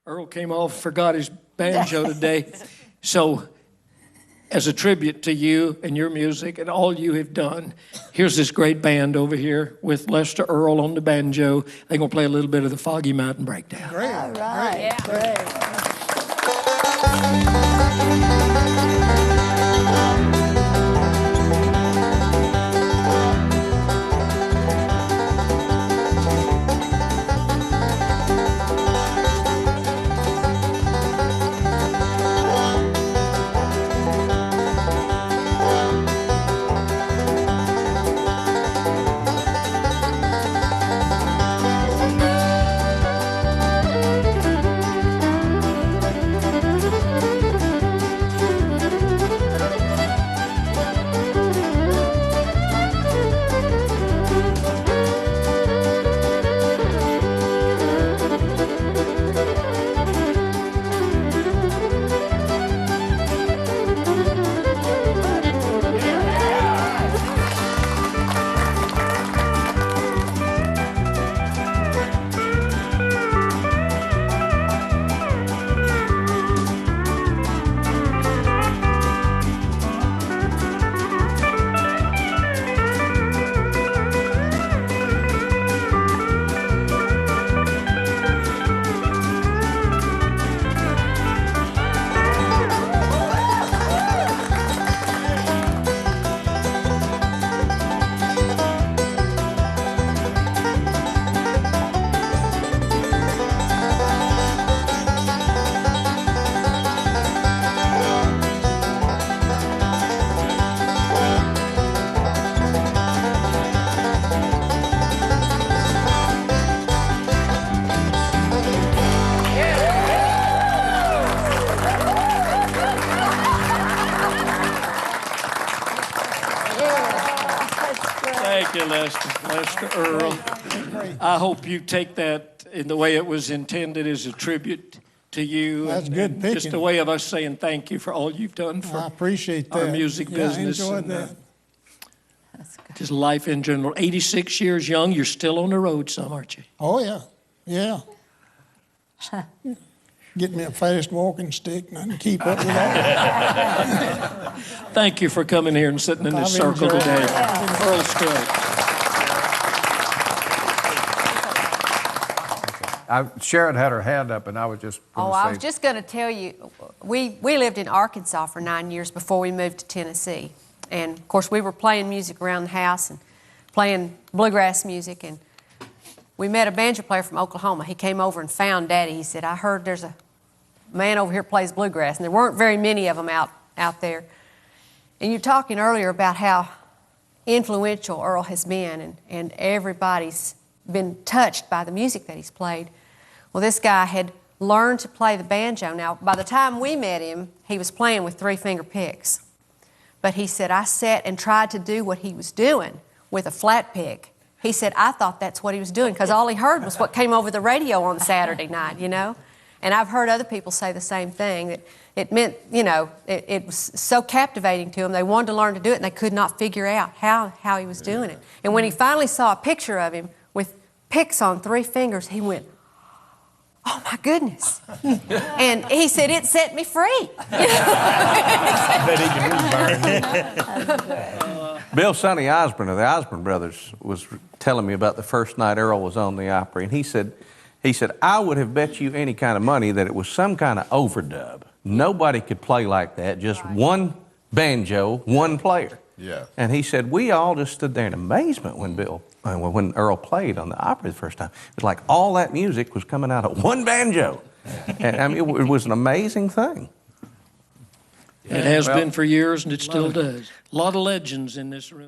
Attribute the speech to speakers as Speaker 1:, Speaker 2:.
Speaker 1: Earl came off, forgot his banjo today. So as a tribute to you and your music and all you have done, here's this great band over here with Lester Earl on the banjo. They're going to play a little bit of the Foggy Mountain Breakdown.
Speaker 2: Great.
Speaker 3: All right.
Speaker 2: Yeah.
Speaker 3: Great.
Speaker 1: Thank you, Lester Earl. I hope you take that in the way it was intended as a tribute to you.
Speaker 2: That's good picking.
Speaker 1: Just a way of us saying thank you for all you've done for
Speaker 2: I appreciate that.
Speaker 1: our music business.
Speaker 2: I enjoyed that.
Speaker 1: Just life in general. 86 years young, you're still on the road some, aren't you?
Speaker 2: Oh, yeah. Yeah. Get me a fast walking stick and I can keep up with that.
Speaker 1: Thank you for coming here and sitting in this circle today. Earl Strait.
Speaker 4: Sharon had her hand up, and I was just going to say...
Speaker 3: I was just going to tell you, we lived in Arkansas for 9 years before we moved to Tennessee. And, of course, we were playing music around the house and playing bluegrass music. And we met a banjo player from Oklahoma. He came over and found Daddy. He said, I heard there's a man over here plays bluegrass. And there weren't very many of them out there. And you're talking earlier about how influential Earl has been, and everybody's been touched by the music that he's played. Well, this guy had learned to play the banjo. Now, by the time we met him, he was playing with 3-finger picks. But he said, I sat and tried to do what he was doing with a flat pick. He said, I thought that's what he was doing because all he heard was what came over the radio on Saturday night, you know? And I've heard other people say the same thing, that it meant, you know, it was so captivating to them. They wanted to learn to do it, and they could not figure out how he was doing it. And when he finally saw a picture of him with picks on 3 fingers, he went, oh, my goodness. And he said, it set me free.
Speaker 4: Bill Sonny Osborne of the Osborne Brothers was telling me about the first night Earl was on the Opry, and he said, I would have bet you any kind of money that it was some kind of overdub. Nobody could play like that, just one banjo, one player.
Speaker 5: Yeah.
Speaker 4: And he said, we all just stood there in amazement when Earl played on the Opry the first time. It was like all that music was coming out of one banjo. And I mean, it was an amazing thing.
Speaker 1: It has been for years, and it still does. A lot of legends in this room.